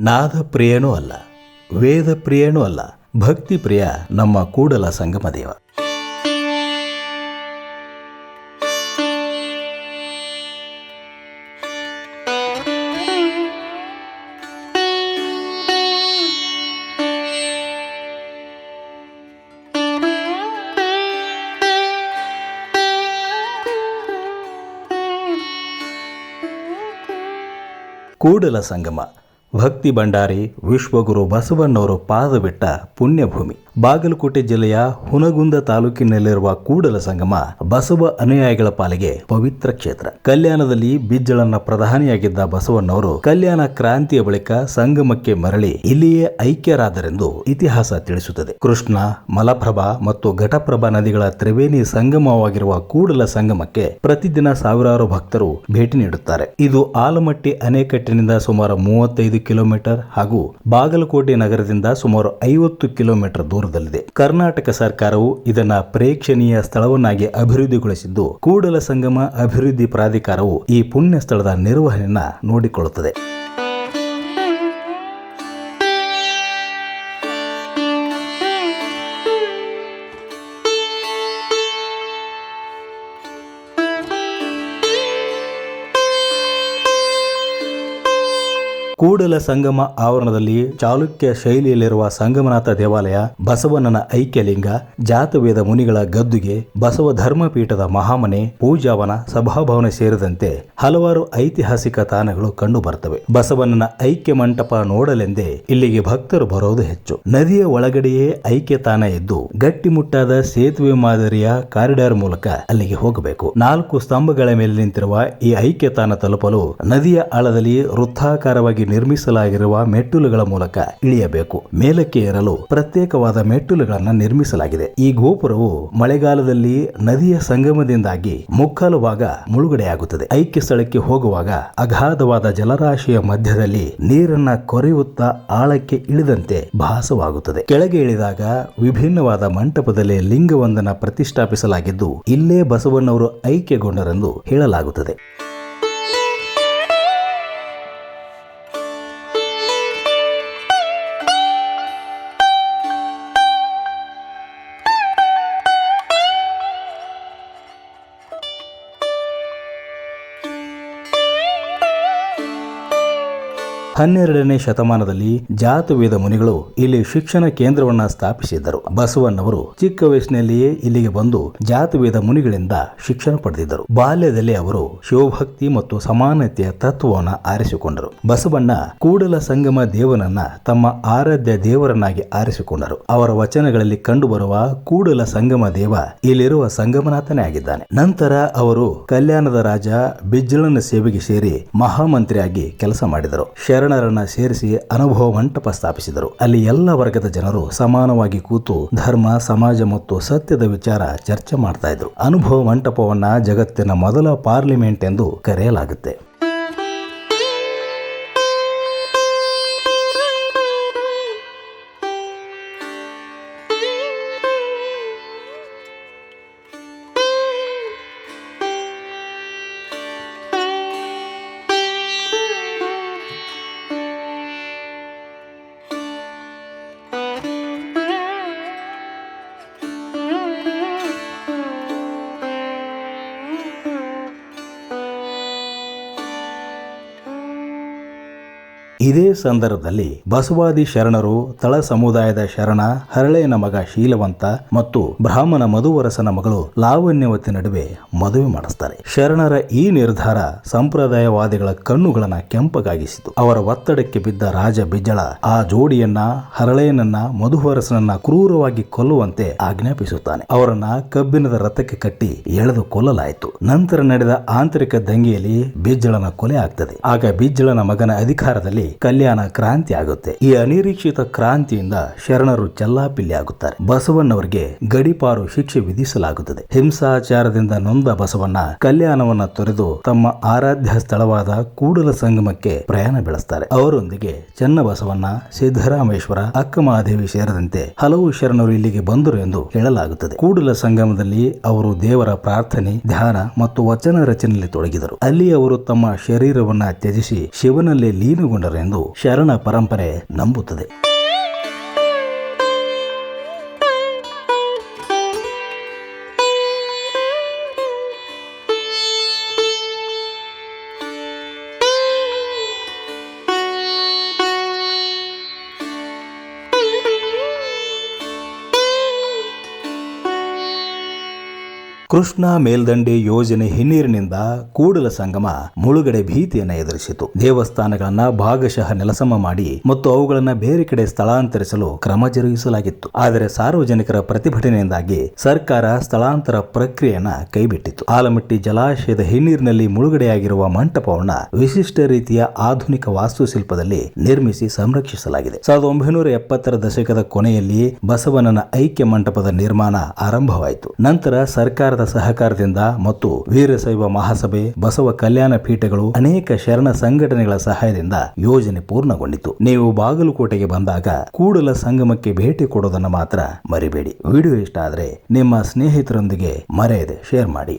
ನಾದ ಪ್ರಿಯನೂ ಅಲ್ಲ, ವೇದ ಪ್ರಿಯನೂ ಅಲ್ಲ, ಭಕ್ತಿ ಪ್ರಿಯ ನಮ್ಮ ಕೂಡಲ ಸಂಗಮ ದೇವ. ಕೂಡಲ ಸಂಗಮ ಭಕ್ತಿ ಭಂಡಾರಿ ವಿಶ್ವಗುರು ಬಸವಣ್ಣವರು ಪಾದ ಬಿಟ್ಟ ಪುಣ್ಯಭೂಮಿ. ಬಾಗಲಕೋಟೆ ಜಿಲ್ಲೆಯ ಹುನಗುಂದ ತಾಲೂಕಿನಲ್ಲಿರುವ ಕೂಡಲ ಸಂಗಮ ಬಸವ ಅನುಯಾಯಿಗಳ ಪಾಲಿಗೆ ಪವಿತ್ರ ಕ್ಷೇತ್ರ. ಕಲ್ಯಾಣದಲ್ಲಿ ಬಿಜ್ಜಳನ್ನ ಪ್ರಧಾನಿಯಾಗಿದ್ದ ಬಸವಣ್ಣವರು ಕಲ್ಯಾಣ ಕ್ರಾಂತಿಯ ಬಳಿಕ ಸಂಗಮಕ್ಕೆ ಮರಳಿ ಇಲ್ಲಿಯೇ ಐಕ್ಯರಾದರೆಂದು ಇತಿಹಾಸ ತಿಳಿಸುತ್ತದೆ. ಕೃಷ್ಣ, ಮಲಪ್ರಭಾ ಮತ್ತು ಘಟಪ್ರಭಾ ನದಿಗಳ ತ್ರಿವೇಣಿ ಸಂಗಮವಾಗಿರುವ ಕೂಡಲ ಸಂಗಮಕ್ಕೆ ಪ್ರತಿದಿನ ಸಾವಿರಾರು ಭಕ್ತರು ಭೇಟಿ ನೀಡುತ್ತಾರೆ. ಇದು ಆಲಮಟ್ಟಿ ಅಣೆಕಟ್ಟಿನಿಂದ ಸುಮಾರು 35 ಕಿಲೋಮೀಟರ್ ಹಾಗೂ ಬಾಗಲಕೋಟೆ ನಗರದಿಂದ ಸುಮಾರು 50 ಕಿಲೋಮೀಟರ್ ದೂರದಲ್ಲಿದೆ. ಕರ್ನಾಟಕ ಸರ್ಕಾರವು ಇದನ್ನ ಪ್ರೇಕ್ಷಣೀಯ ಸ್ಥಳವನ್ನಾಗಿ ಅಭಿವೃದ್ಧಿಗೊಳಿಸಿದ್ದು, ಕೂಡಲ ಸಂಗಮ ಅಭಿವೃದ್ಧಿ ಪ್ರಾಧಿಕಾರವು ಈ ಪುಣ್ಯ ಸ್ಥಳದ ನಿರ್ವಹಣೆಯನ್ನ ನೋಡಿಕೊಳ್ಳುತ್ತದೆ. ಕೂಡಲ ಸಂಗಮ ಆವರಣದಲ್ಲಿ ಚಾಲುಕ್ಯ ಶೈಲಿಯಲ್ಲಿರುವ ಸಂಗಮನಾಥ ದೇವಾಲಯ, ಬಸವಣ್ಣನ ಐಕ್ಯಲಿಂಗ, ಜಾತವೇದ ಮುನಿಗಳ ಗದ್ದುಗೆ, ಬಸವ ಧರ್ಮಪೀಠದ ಮಹಾಮನೆ, ಪೂಜಾವನ, ಸಭಾಭವನ ಸೇರಿದಂತೆ ಹಲವಾರು ಐತಿಹಾಸಿಕ ತಾಣಗಳು ಕಂಡು ಬರ್ತವೆ. ಬಸವಣ್ಣನ ಐಕ್ಯ ಮಂಟಪ ನೋಡಲೆಂದೇ ಇಲ್ಲಿಗೆ ಭಕ್ತರು ಬರೋದು ಹೆಚ್ಚು. ನದಿಯ ಒಳಗಡೆಯೇ ಐಕ್ಯ ತಾಣ ಇದ್ದು ಗಟ್ಟಿಮುಟ್ಟಾದ ಸೇತುವೆ ಮಾದರಿಯ ಕಾರಿಡಾರ್ ಮೂಲಕ ಅಲ್ಲಿಗೆ ಹೋಗಬೇಕು. 4 ಸ್ತಂಭಗಳ ಮೇಲೆ ನಿಂತಿರುವ ಈ ಐಕ್ಯ ತಾಣ ತಲುಪಲು ನದಿಯ ಆಳದಲ್ಲಿ ವೃತ್ತಾಕಾರವಾಗಿ ನಿರ್ಮಿಸಲಾಗಿರುವ ಮೆಟ್ಟಲುಗಳ ಮೂಲಕ ಇಳಿಯಬೇಕು. ಮೇಲಕ್ಕೆ ಏರಲು ಪ್ರತ್ಯೇಕವಾದ ಮೆಟ್ಟಲುಗಳನ್ನು ನಿರ್ಮಿಸಲಾಗಿದೆ. ಈ ಗೋಪುರವು ಮಳೆಗಾಲದಲ್ಲಿ ನದಿಯ ಸಂಗಮದಿಂದಾಗಿ ಮುಕ್ಕಾಲು ಭಾಗ ಮುಳುಗಡೆಯಾಗುತ್ತದೆ. ಐಕ್ಯ ಸ್ಥಳಕ್ಕೆ ಹೋಗುವಾಗ ಅಗಾಧವಾದ ಜಲರಾಶಿಯ ಮಧ್ಯದಲ್ಲಿ ನೀರನ್ನ ಕೊರೆಯುತ್ತಾ ಆಳಕ್ಕೆ ಇಳಿದಂತೆ ಭಾಸವಾಗುತ್ತದೆ. ಕೆಳಗೆ ಇಳಿದಾಗ ವಿಭಿನ್ನವಾದ ಮಂಟಪದಲ್ಲಿ ಲಿಂಗವೊಂದನ್ನು ಪ್ರತಿಷ್ಠಾಪಿಸಲಾಗಿದ್ದು, ಇಲ್ಲೇ ಬಸವಣ್ಣವರು ಐಕ್ಯಗೊಂಡರೆಂದು ಹೇಳಲಾಗುತ್ತದೆ. ಹನ್ನೆರಡನೇ ಶತಮಾನದಲ್ಲಿ ಜಾತವೇದ ಮುನಿಗಳು ಇಲ್ಲಿ ಶಿಕ್ಷಣ ಕೇಂದ್ರವನ್ನ ಸ್ಥಾಪಿಸಿದ್ದರು. ಬಸವಣ್ಣವರು ಚಿಕ್ಕ ವಯಸ್ಸಿನಲ್ಲಿಯೇ ಇಲ್ಲಿಗೆ ಬಂದು ಜಾತವೇದ ಮುನಿಗಳಿಂದ ಶಿಕ್ಷಣ ಪಡೆದಿದ್ದರು. ಬಾಲ್ಯದಲ್ಲಿ ಅವರು ಶಿವಭಕ್ತಿ ಮತ್ತು ಸಮಾನತೆಯ ತತ್ವವನ್ನು ಆರಿಸಿಕೊಂಡರು. ಬಸವಣ್ಣ ಕೂಡಲ ಸಂಗಮ ದೇವನನ್ನ ತಮ್ಮ ಆರಾಧ್ಯ ದೇವರನ್ನಾಗಿ ಆರಿಸಿಕೊಂಡರು. ಅವರ ವಚನಗಳಲ್ಲಿ ಕಂಡುಬರುವ ಕೂಡಲ ಸಂಗಮ ದೇವ ಇಲ್ಲಿರುವ ಸಂಗಮನಾಥನೇ ಆಗಿದ್ದಾನೆ. ನಂತರ ಅವರು ಕಲ್ಯಾಣದ ರಾಜ ಬಿಜ್ಜಳನ ಸೇವೆಗೆ ಸೇರಿ ಮಹಾಮಂತ್ರಿಯಾಗಿ ಕೆಲಸ ಮಾಡಿದರು. ಶರಣರನ್ನ ಸೇರಿಸಿ ಅನುಭವ ಮಂಟಪ ಸ್ಥಾಪಿಸಿದರು. ಅಲ್ಲಿ ಎಲ್ಲ ವರ್ಗದ ಜನರು ಸಮಾನವಾಗಿ ಕೂತು ಧರ್ಮ, ಸಮಾಜ ಮತ್ತು ಸತ್ಯದ ವಿಚಾರ ಚರ್ಚೆ ಮಾಡ್ತಾ ಇದ್ರು. ಅನುಭವ ಮಂಟಪವನ್ನ ಜಗತ್ತಿನ ಮೊದಲ ಪಾರ್ಲಿಮೆಂಟ್ ಎಂದು ಕರೆಯಲಾಗುತ್ತೆ. ಇದೇ ಸಂದರ್ಭದಲ್ಲಿ ಬಸವಾದಿ ಶರಣರು ತಳ ಸಮುದಾಯದ ಶರಣ ಹರಳೆಯನ ಮಗ ಶೀಲವಂತ ಮತ್ತು ಬ್ರಾಹ್ಮಣ ಮಧುವರಸನ ಮಗಳು ಲಾವಣ್ಯವತಿ ನಡುವೆ ಮದುವೆ ಮಾಡಿಸ್ತಾರೆ. ಶರಣರ ಈ ನಿರ್ಧಾರ ಸಂಪ್ರದಾಯವಾದಿಗಳ ಕಣ್ಣುಗಳನ್ನ ಕೆಂಪಗಾಗಿಸಿತು. ಅವರ ಒತ್ತಡಕ್ಕೆ ಬಿದ್ದ ರಾಜ ಬಿಜ್ಜಳ ಆ ಜೋಡಿಯನ್ನ, ಹರಳೆಯನನ್ನ ಮಧುವರಸನನ್ನ ಕ್ರೂರವಾಗಿ ಕೊಲ್ಲುವಂತೆ ಆಜ್ಞಾಪಿಸುತ್ತಾನೆ. ಅವರನ್ನ ಕಬ್ಬಿಣದ ರಥಕ್ಕೆ ಕಟ್ಟಿ ಎಳೆದು ಕೊಲ್ಲಲಾಯಿತು. ನಂತರ ನಡೆದ ಆಂತರಿಕ ದಂಗೆಯಲ್ಲಿ ಬಿಜ್ಜಳನ ಕೊಲೆ ಆಗ್ತದೆ. ಆಗ ಬಿಜ್ಜಳನ ಮಗನ ಅಧಿಕಾರದಲ್ಲಿ ಕಲ್ಯಾಣ ಕ್ರಾಂತಿ ಆಗುತ್ತೆ. ಈ ಅನಿರೀಕ್ಷಿತ ಕ್ರಾಂತಿಯಿಂದ ಶರಣರು ಚೆಲ್ಲಾಪಿಲ್ಲಿ ಆಗುತ್ತಾರೆ. ಬಸವಣ್ಣವರಿಗೆ ಗಡಿಪಾರು ಶಿಕ್ಷೆ ವಿಧಿಸಲಾಗುತ್ತದೆ. ಹಿಂಸಾಚಾರದಿಂದ ನೊಂದ ಬಸವಣ್ಣ ಕಲ್ಯಾಣವನ್ನ ತೊರೆದು ತಮ್ಮ ಆರಾಧ್ಯ ಸ್ಥಳವಾದ ಕೂಡಲ ಸಂಗಮಕ್ಕೆ ಪ್ರಯಾಣ ಬೆಳೆಸ್ತಾರೆ. ಅವರೊಂದಿಗೆ ಚನ್ನಬಸವಣ್ಣ, ಸಿದ್ದರಾಮೇಶ್ವರ, ಅಕ್ಕಮಹಾದೇವಿ ಸೇರಿದಂತೆ ಹಲವು ಶರಣರು ಇಲ್ಲಿಗೆ ಬಂದರು ಎಂದು ಹೇಳಲಾಗುತ್ತದೆ. ಕೂಡಲ ಸಂಗಮದಲ್ಲಿ ಅವರು ದೇವರ ಪ್ರಾರ್ಥನೆ, ಧ್ಯಾನ ಮತ್ತು ವಚನ ರಚನೆಯಲ್ಲಿ ತೊಡಗಿದರು. ಅಲ್ಲಿ ಅವರು ತಮ್ಮ ಶರೀರವನ್ನ ತ್ಯಜಿಸಿ ಶಿವನಲ್ಲಿ ಲೀನಗೊಂಡರು ಎಂದು ಶರಣ ಪರಂಪರೆ ನಂಬುತ್ತದೆ. ಕೃಷ್ಣಾ ಮೇಲ್ದಂಡೆ ಯೋಜನೆ ಹಿನ್ನೀರಿನಿಂದ ಕೂಡಲ ಸಂಗಮ ಮುಳುಗಡೆ ಭೀತಿಯನ್ನು ಎದುರಿಸಿತು. ದೇವಸ್ಥಾನಗಳನ್ನ ಭಾಗಶಃ ನೆಲಸಮ ಮಾಡಿ ಮತ್ತು ಅವುಗಳನ್ನ ಬೇರೆ ಕಡೆ ಸ್ಥಳಾಂತರಿಸಲು ಕ್ರಮ ಜರುಗಿಸಲಾಗಿತ್ತು. ಆದರೆ ಸಾರ್ವಜನಿಕರ ಪ್ರತಿಭಟನೆಯಿಂದಾಗಿ ಸರ್ಕಾರ ಸ್ಥಳಾಂತರ ಪ್ರಕ್ರಿಯೆಯನ್ನ ಕೈಬಿಟ್ಟಿತು. ಆಲಮಟ್ಟಿ ಜಲಾಶಯದ ಹಿನ್ನೀರಿನಲ್ಲಿ ಮುಳುಗಡೆಯಾಗಿರುವ ಮಂಟಪವನ್ನ ವಿಶಿಷ್ಟ ರೀತಿಯ ಆಧುನಿಕ ವಾಸ್ತುಶಿಲ್ಪದಲ್ಲಿ ನಿರ್ಮಿಸಿ ಸಂರಕ್ಷಿಸಲಾಗಿದೆ. 1970ರ ದಶಕದ ಕೊನೆಯಲ್ಲಿ ಬಸವಣ್ಣನ ಐಕ್ಯ ಮಂಟಪದ ನಿರ್ಮಾಣ ಆರಂಭವಾಯಿತು. ನಂತರ ಸರ್ಕಾರ ಸಹಕಾರದಿಂದ ಮತ್ತು ವೀರಶೈವ ಮಹಾಸಭೆ, ಬಸವ ಕಲ್ಯಾಣ ಪೀಠಗಳು, ಅನೇಕ ಶರಣ ಸಂಘಟನೆಗಳ ಸಹಾಯದಿಂದ ಯೋಜನೆ ಪೂರ್ಣಗೊಂಡಿತು. ನೀವು ಬಾಗಲಕೋಟೆಗೆ ಬಂದಾಗ ಕೂಡಲ ಸಂಗಮಕ್ಕೆ ಭೇಟಿ ಕೊಡೋದನ್ನು ಮಾತ್ರ ಮರಿಬೇಡಿ. ವಿಡಿಯೋ ಇಷ್ಟ ಆದರೆ ನಿಮ್ಮ ಸ್ನೇಹಿತರೊಂದಿಗೆ ಮರೆಯದೆ ಶೇರ್ ಮಾಡಿ.